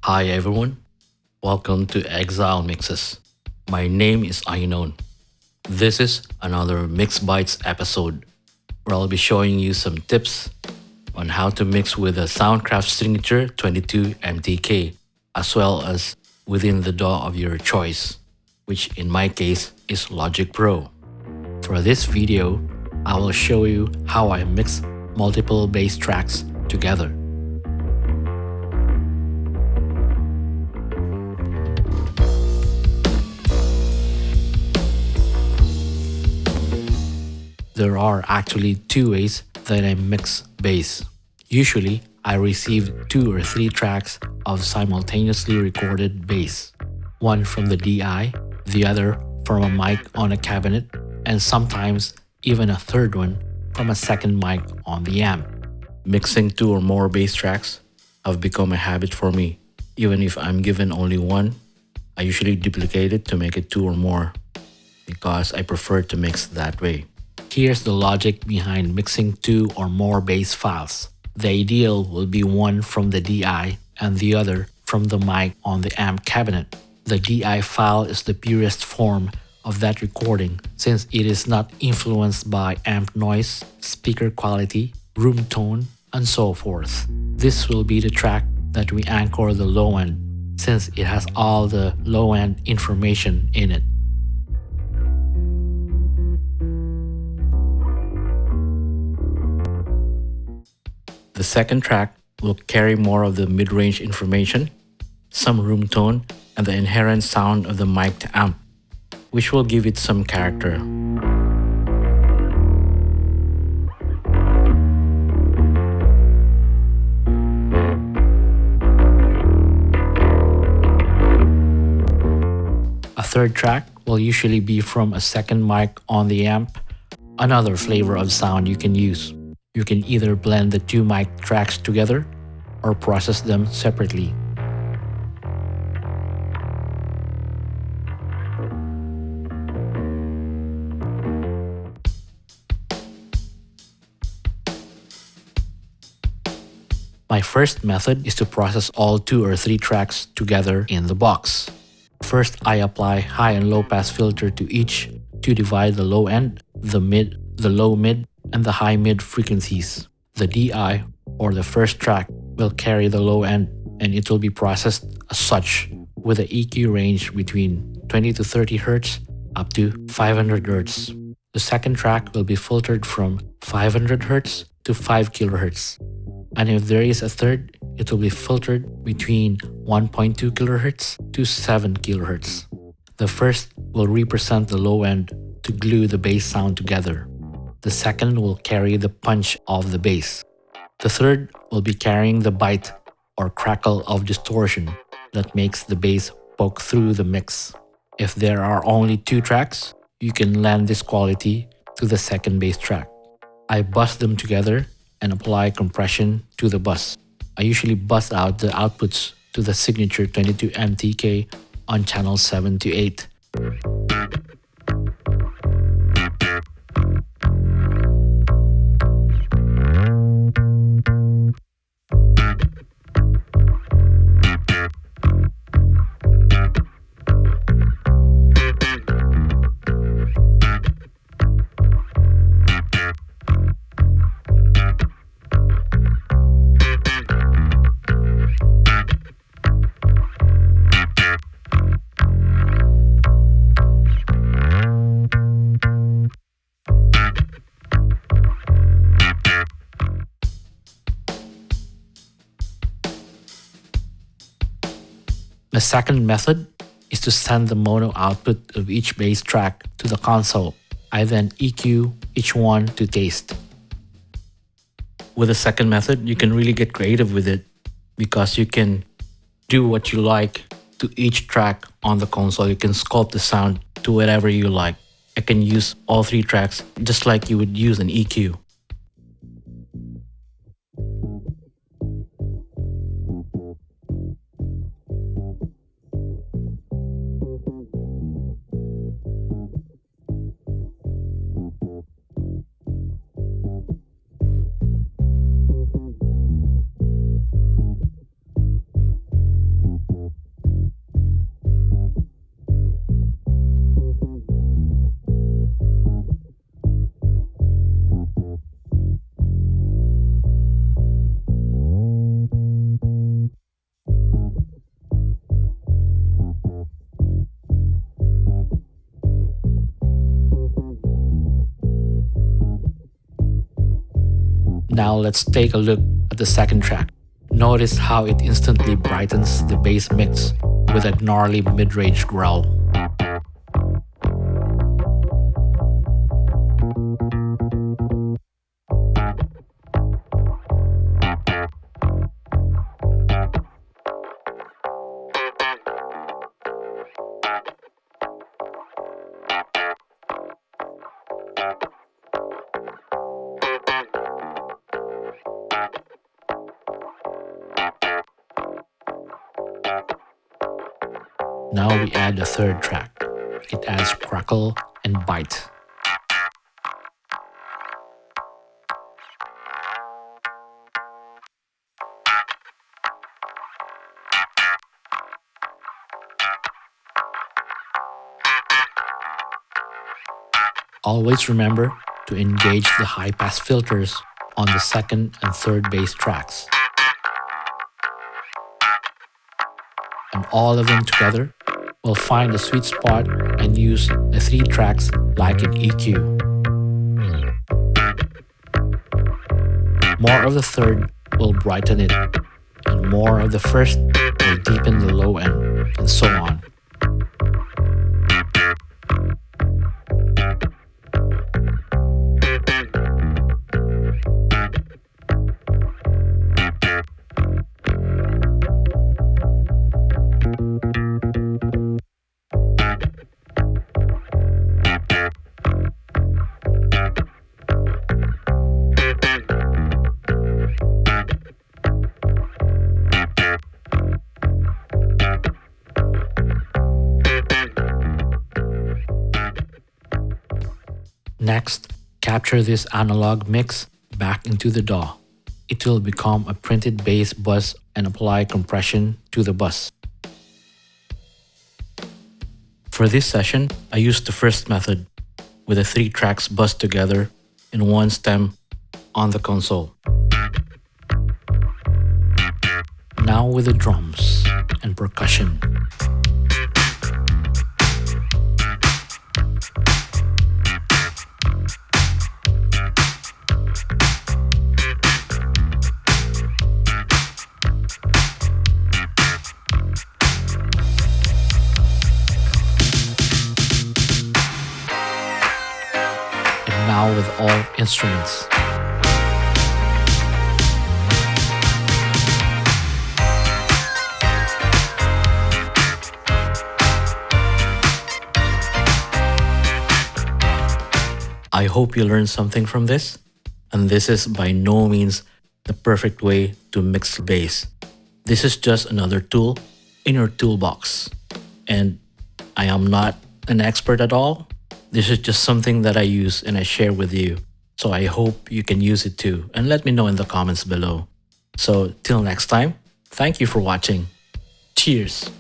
Hi everyone, welcome to Exile Mixes. My name is Ainon. This is another Mix Bites episode where I'll be showing you some tips on how to mix with a Soundcraft Signature 22 MTK, as well as within the DAW of your choice, which in my case is Logic Pro. For this video, I will show you how I mix multiple bass tracks together. There are actually two ways that I mix bass. Usually, I receive 2 or 3 tracks of simultaneously recorded bass, one from the DI, the other from a mic on a cabinet, and sometimes even a third one from a second mic on the amp. Mixing 2 or more bass tracks have become a habit for me. Even if I'm given only one, I usually duplicate it to make it 2 or more because I prefer to mix that way. Here's the logic behind mixing 2 or more bass files. The ideal will be one from the DI and the other from the mic on the amp cabinet. The DI file is the purest form of that recording since it is not influenced by amp noise, speaker quality, room tone, and so forth. This will be the track that we anchor the low end since it has all the low end information in it. The second track will carry more of the mid-range information, some room tone, and the inherent sound of the mic to amp, which will give it some character. A third track will usually be from a second mic on the amp, another flavor of sound you can use. You can either blend the 2 mic tracks together or process them separately. My first method is to process all 2 or 3 tracks together in the box. First, I apply high and low pass filter to each to divide the low end, the mid, the low mid, and the high mid frequencies. The DI, or the first track, will carry the low end and it will be processed as such with an EQ range between 20 to 30 Hz up to 500 Hz. The second track will be filtered from 500 Hz to 5 kHz. And if there is a third, it will be filtered between 1.2 kHz to 7 kHz. The first will represent the low end to glue the bass sound together. The second will carry the punch of the bass. The third will be carrying the bite or crackle of distortion that makes the bass poke through the mix. If there are only 2 tracks, you can lend this quality to the second bass track. I bus them together and apply compression to the bus. I usually bus out the outputs to the Signature 22 MTK on channels 7 to 8. The second method is to send the mono output of each bass track to the console. I then EQ each one to taste. With the second method, you can really get creative with it because you can do what you like to each track on the console. You can sculpt the sound to whatever you like. I can use all 3 tracks just like you would use an EQ. Now let's take a look at the second track. Notice how it instantly brightens the bass mix with a gnarly mid-range growl. Now we add the third track. It adds crackle and bite. Always remember to engage the high-pass filters on the second and third bass tracks. And all of them together will find the sweet spot and use the 3 tracks like an EQ. More of the third will brighten it, and more of the first will deepen the low end, and so on. Next, capture this analog mix back into the DAW. It will become a printed bass bus and apply compression to the bus. For this session, I used the first method with the 3 tracks bussed together in one stem on the console. Now with the drums and percussion. Now with all instruments. I hope you learned something from this, and this is by no means the perfect way to mix bass. This is just another tool in your toolbox, and I am not an expert at all. This is just something that I use and I share with you. So I hope you can use it too, and let me know in the comments below. So till next time, thank you for watching. Cheers!